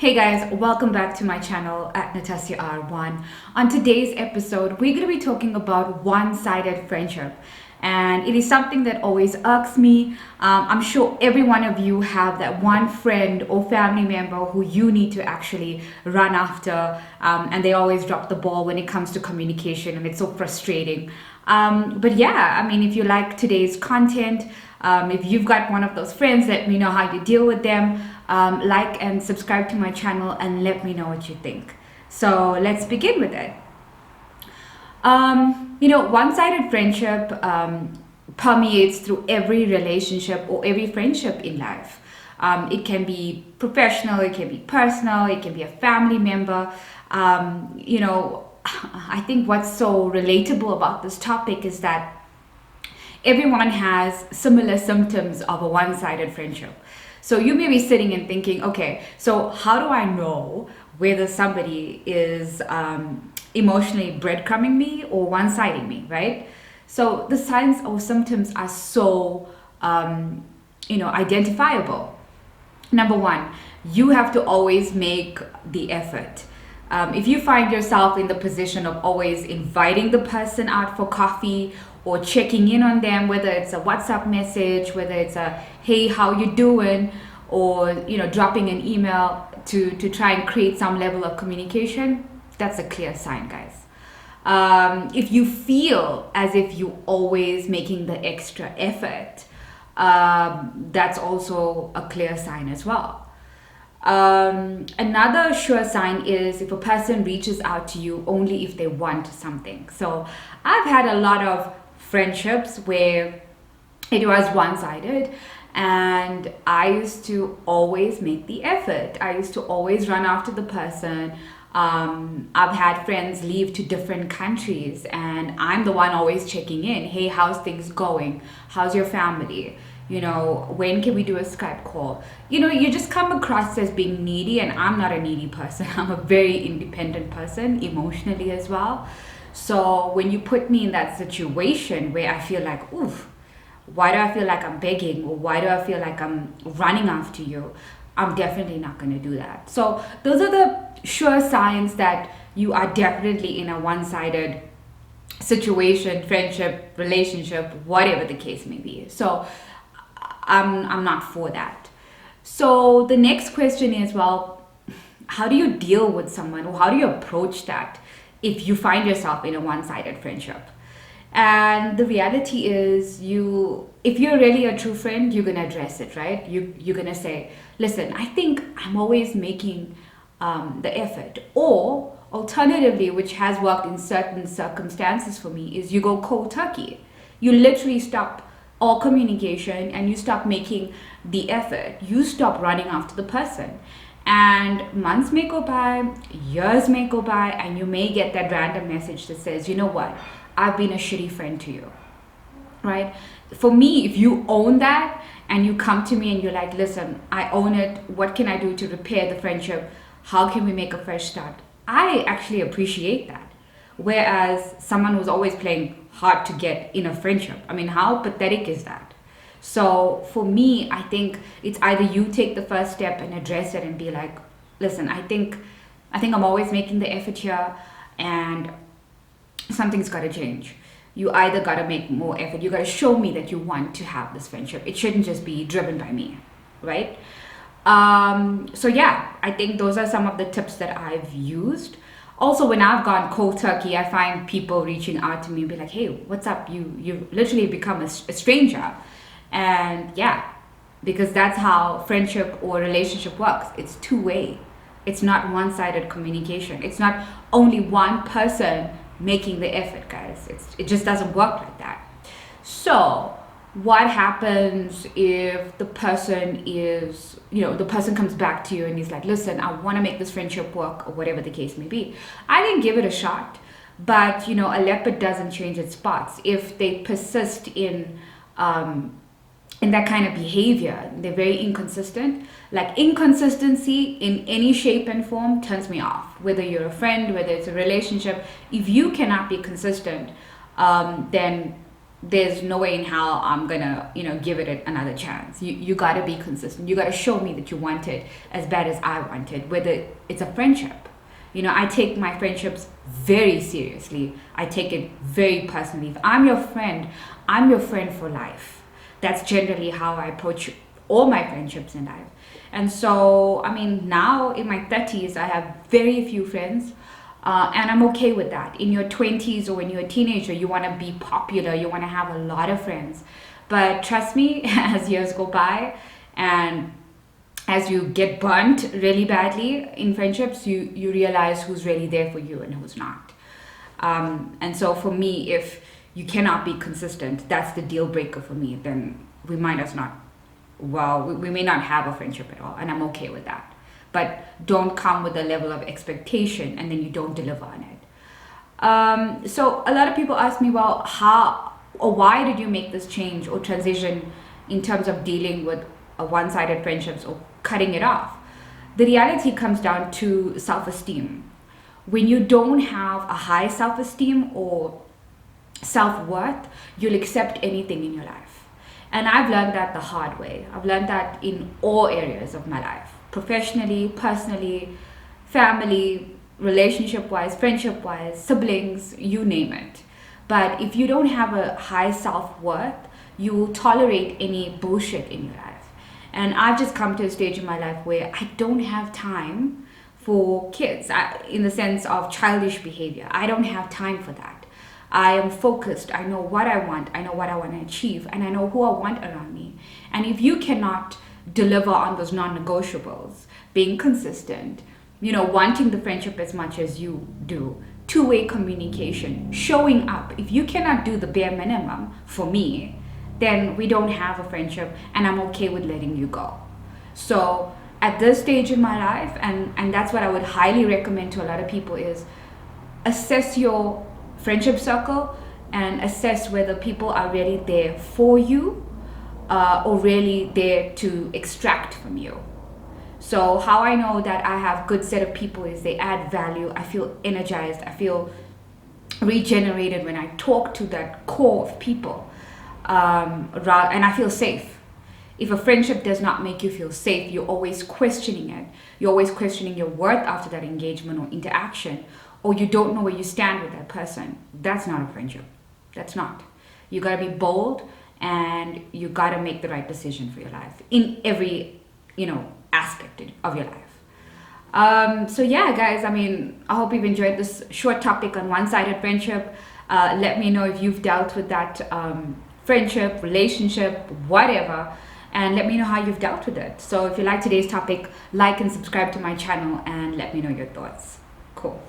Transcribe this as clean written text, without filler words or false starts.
Hey guys, welcome back to my channel at natassiar1. On today's episode, we're going to be talking about one-sided friendship. And it is something that always irks me. I'm sure every one of you have that one friend or family member who you need to actually run after, and they always drop the ball when it comes to communication, and it's so frustrating. But yeah, I mean, if you like today's content, if you've got one of those friends, let me know how you deal with them. Like and subscribe to my channel and let me know what you think. So let's begin with it. One-sided friendship permeates through every relationship or every friendship in life. It can be professional, it can be personal, it can be a family member. I think what's so relatable about this topic is that everyone has similar symptoms of a one-sided friendship. So you may be sitting and thinking, okay, so how do I know whether somebody is emotionally breadcrumbing me or one-siding me, right? So the signs or symptoms are so, identifiable. Number one, you have to always make the effort. If you find yourself in the position of always inviting the person out for coffee or checking in on them, whether it's a WhatsApp message, whether it's a, hey, how you doing? Or, dropping an email to try and create some level of communication, that's a clear sign, guys. If you feel as if you're always making the extra effort, that's also a clear sign as well. Another sure sign is if a person reaches out to you only if they want something. So I've had a lot of friendships where it was one-sided, and I used to always make the effort. I used to always run after the person. I've had friends leave to different countries and I'm the one always checking in. Hey, how's things going? How's your family? When can we do a Skype call? You just come across as being needy, and I'm not a needy person. I'm a very independent person emotionally as well. So when you put me in that situation where I feel like, oof, why do I feel like I'm begging, or why do I feel like I'm running after you? I'm definitely not going to do that. So those are the sure signs that you are definitely in a one-sided situation, friendship, relationship, whatever the case may be. So I'm not for that. So the next question is, well, how do you deal with someone, or how do you approach that if you find yourself in a one-sided friendship? And the reality is, if you're really a true friend, you're gonna address it, right? You're gonna say, listen, I think I'm always making the effort. Or alternatively, which has worked in certain circumstances for me, is you go cold turkey. You literally stop all communication and you stop making the effort. You stop running after the person. And months may go by, years may go by, and you may get that random message that says, you know what? I've been a shitty friend to you, right? For me, if you own that and you come to me and you're like, listen, I own it. What can I do to repair the friendship? How can we make a fresh start? I actually appreciate that. Whereas someone who's always playing hard to get in a friendship, I mean, how pathetic is that? So for me, I think it's either you take the first step and address it and be like, listen, I think I'm always making the effort here, and something's got to change. You either got to make more effort. You got to show me that you want to have this friendship. It shouldn't just be driven by me, right? So yeah, I think those are some of the tips that I've used. Also, when I've gone cold turkey, I find people reaching out to me and be like, hey, what's up? You literally become a stranger. And yeah, because that's how friendship or relationship works. It's two-way. It's not one-sided communication. It's not only one person making the effort, guys. It just doesn't work like that. So what happens if the person is, the person comes back to you and he's like, listen, I want to make this friendship work, or whatever the case may be. I can give it a shot, but a leopard doesn't change its spots. If they persist in that kind of behavior, they're very inconsistent. Like, inconsistency in any shape and form turns me off. Whether you're a friend, whether it's a relationship, if you cannot be consistent, then there's no way in hell I'm gonna, give it another chance. You gotta be consistent. You gotta show me that you want it as bad as I want it, whether it's a friendship. I take my friendships very seriously. I take it very personally. If I'm your friend, I'm your friend for life. That's generally how I approach all my friendships in life. And so, now in my 30s, I have very few friends. And I'm okay with that. In your 20s or when you're a teenager, you want to be popular, you want to have a lot of friends. But trust me, as years go by and as you get burnt really badly in friendships, you realize who's really there for you and who's not. And so for me, if you cannot be consistent, that's the deal breaker for me, then we might as not, we may not have a friendship at all. And I'm okay with that. But don't come with a level of expectation and then you don't deliver on it. So a lot of people ask me, well, how or why did you make this change or transition in terms of dealing with one-sided friendships or cutting it off? The reality comes down to self-esteem. When you don't have a high self-esteem or self-worth, you'll accept anything in your life. And I've learned that the hard way. I've learned that in all areas of my life. Professionally, personally, family, relationship-wise, friendship-wise, siblings, you name it. But if you don't have a high self-worth, you will tolerate any bullshit in your life. And I've just come to a stage in my life where I don't have time for kids, in the sense of childish behavior. I don't have time for that. I am focused. I know what I want. I know what I want to achieve. And I know who I want around me. And if you cannot deliver on those non-negotiables, being consistent, wanting the friendship as much as you do, two-way communication, showing up. If you cannot do the bare minimum for me, then we don't have a friendship and I'm okay with letting you go. So at this stage in my life, and that's what I would highly recommend to a lot of people, is assess your friendship circle and assess whether people are really there for you or really there to extract from you. So how I know that I have good set of people is they add value. I feel energized. I feel regenerated when I talk to that core of people. And I feel safe. If a friendship does not make you feel safe, you're always questioning it. You're always questioning your worth after that engagement or interaction, or you don't know where you stand with that person. That's not a friendship. That's not. You gotta be bold and you gotta make the right decision for your life in every, aspect of your life. So yeah, guys, I hope you've enjoyed this short topic on one-sided friendship. Let me know if you've dealt with that friendship, relationship, whatever, and let me know how you've dealt with it. So if you like today's topic, like and subscribe to my channel and let me know your thoughts. Cool.